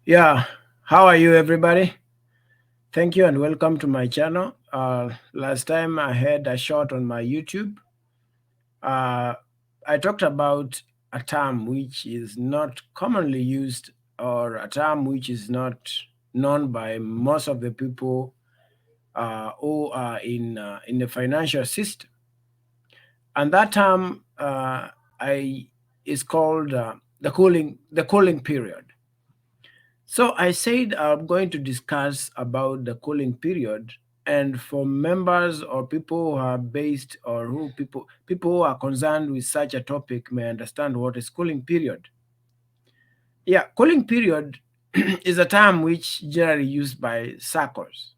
Yeah, how are you, everybody? Thank you and welcome to my channel. Last time I had a shot on my YouTube. Uh, I talked about a term which is not commonly used, or a term which is not known by most of the people who are in the financial system, and that term I is called the cooling period. So I said I'm going to discuss about the cooling period, and for members or people who are based or who people who are concerned with such a topic may understand what is cooling period. Yeah, cooling period is a term which generally used by SACCOs.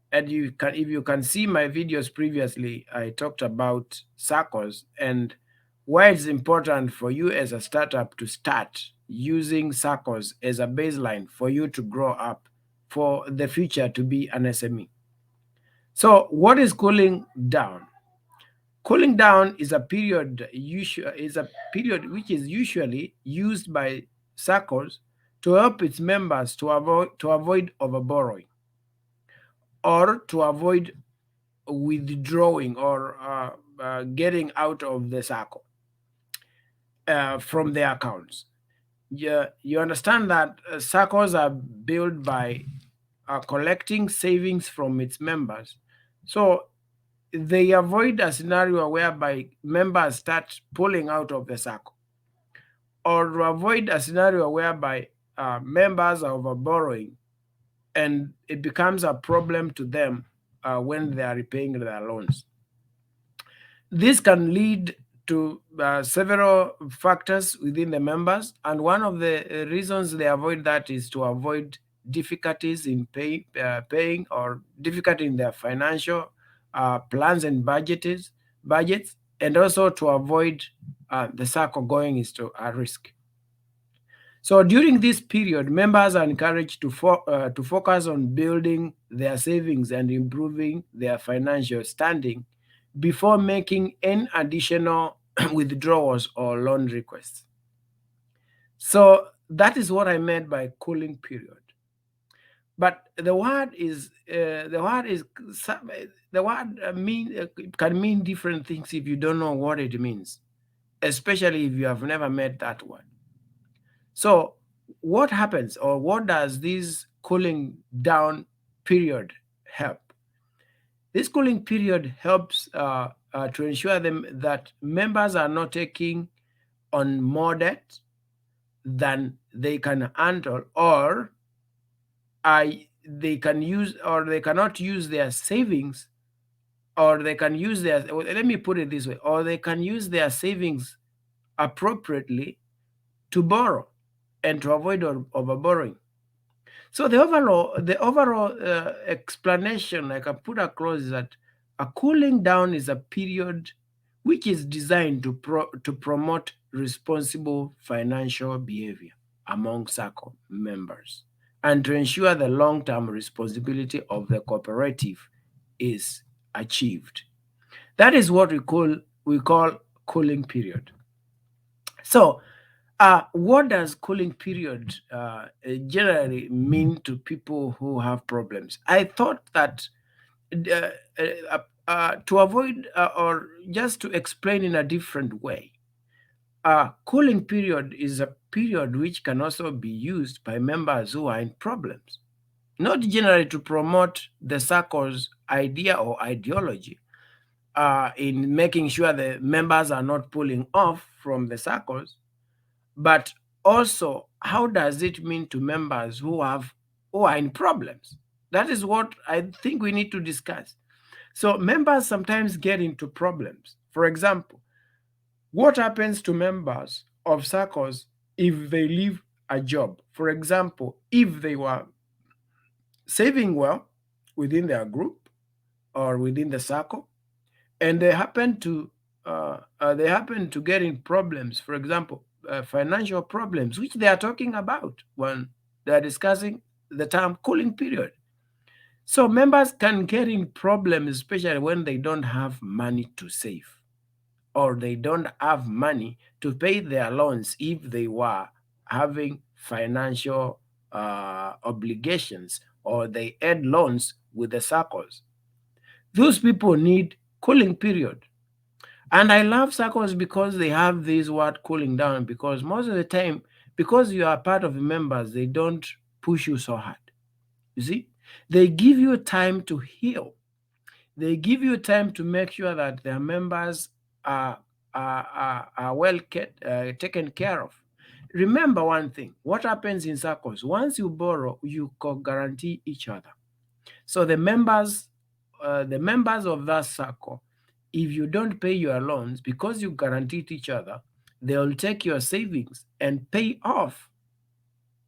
And if you can see my videos previously, I talked about SACCOs and why it's important for you as a startup to start using SACCOs as a baseline for you to grow up for the future to be an SME. So, what is cooling down? Cooling down is a period which is usually used by SACCOs to help its members to avoid overborrowing or to avoid withdrawing or getting out of the circle from their accounts. Yeah, you understand that circles are built by collecting savings from its members. So they avoid a scenario whereby members start pulling out of the circle, or to avoid a scenario whereby members are overborrowing and it becomes a problem to them when they are repaying their loans. This can lead to several factors within the members, and one of the reasons they avoid that is to avoid difficulties in paying or difficulty in their financial plans and budgets, and also to avoid the circle going into a risk. So during this period, members are encouraged to focus on building their savings and improving their financial standing before making any additional withdrawals or loan requests. So that is what I meant by cooling period. But the word can mean different things if you don't know what it means, especially if you have never met that word. So, what happens or what does this cooling down period help? This cooling period helps to ensure them that members are not taking on more debt than they can handle, or they can use or they cannot use their savings, or they can use their let me put it this way, or they can use their savings appropriately to borrow and to avoid overborrowing. So the overall explanation I can put across is that a cooling down is a period which is designed to promote responsible financial behavior among circle members and to ensure the long-term responsibility of the cooperative is achieved. That is what we call cooling period. So what does cooling period generally mean to people who have problems? I thought that uh, to avoid or just to explain in a different way, cooling period is a period which can also be used by members who are in problems, not generally to promote the circle's idea or ideology in making sure the members are not pulling off from the circles, but also how does it mean to members who are in problems? That is what I think we need to discuss. So members sometimes get into problems. For example, what happens to members of circles if they leave a job? For example, if they were saving well within their group or within the circle, and they happen to get in problems. For example, financial problems, which they are talking about when they are discussing the term cooling period. So members can get in problems, especially when they don't have money to save, or they don't have money to pay their loans if they were having financial obligations, or they add loans with the circles. Those people need cooling period. And I love circles because they have this word cooling down, because most of the time, because you are part of the members, they don't push you so hard. You see, they give you time to heal. They give you time to make sure that their members are, are well taken care of. Remember one thing: what happens in circles, once you borrow, you guarantee each other. So the members of that circle, if you don't pay your loans, because you guaranteed each other, they'll take your savings and pay off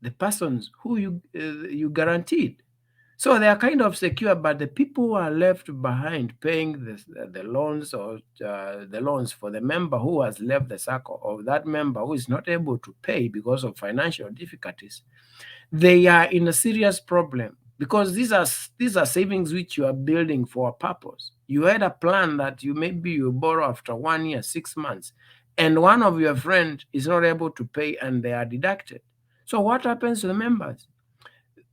the persons who you guaranteed. So they are kind of secure, but the people who are left behind paying the loans, or the loans for the member who has left the circle, or that member who is not able to pay because of financial difficulties, they are in a serious problem, because these are savings which you are building for a purpose. You had a plan that you borrow after 1 year, 6 months, and one of your friend is not able to pay and they are deducted. So what happens to the members?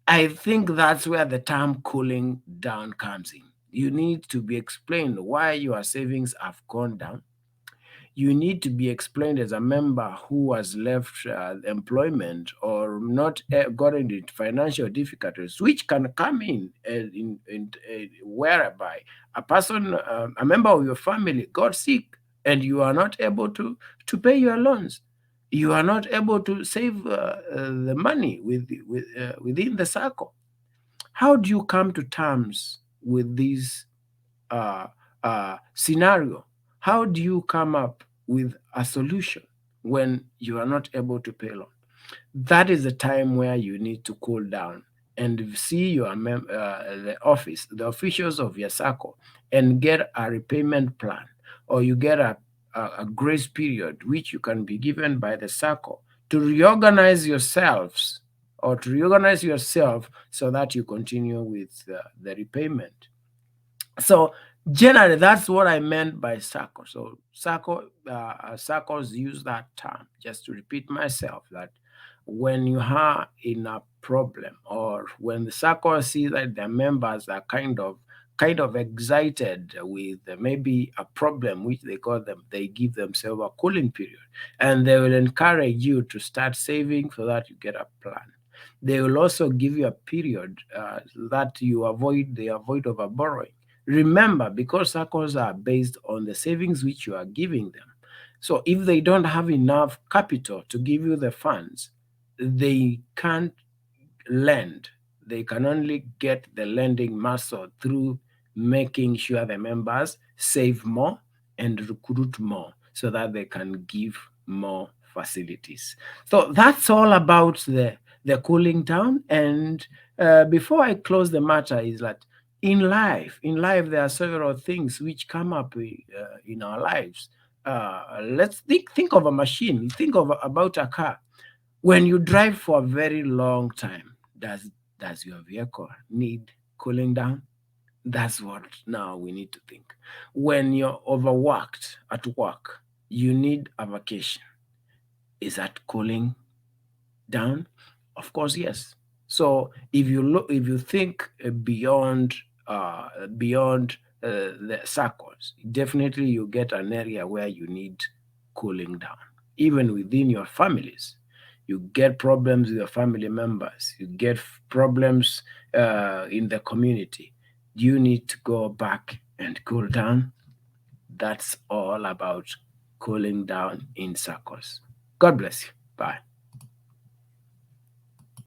I think that's where the term cooling down comes in. You need to be explained why your savings have gone down. You need to be explained as a member who has left employment, or not got into financial difficulties, which can come in whereby a person, a member of your family, got sick, and you are not able to pay your loans. You are not able to save the money within the circle. How do you come to terms with this uh, scenario? How do you come up with a solution when you are not able to pay loan? That is the time where you need to cool down and see the office, the officials of your circle, and get a repayment plan, or you get a grace period which you can be given by the circle to reorganize yourselves, or to reorganize yourself, so that you continue with the repayment. So generally, that's what I meant by sacco. So SACCOs use that term. Just to repeat myself, that when you are in a problem, or when the SACCO see that their members are kind of excited with maybe a problem which they got them, they give themselves a cooling period, and they will encourage you to start saving so that you get a plan. They will also give you a period that they avoid over borrowing. Remember, because circles are based on the savings which you are giving them. So if they don't have enough capital to give you the funds, they can't lend. They can only get the lending muscle through making sure the members save more and recruit more, so that they can give more facilities. So that's all about the cooling down. And before I close the matter, is that in life there are several things which come up in our lives. Let's think of a machine. Think of about a car. When you drive for a very long time, does your vehicle need cooling down? That's what now we need to think. When you're overworked at work, you need a vacation. Is that cooling down? Of course, yes. So if you think beyond the circles, definitely you get an area where you need cooling down. Even within your families, you get problems with your family members. You get problems in the community. You need to go back and cool down. That's all about cooling down in circles. God bless you. Bye.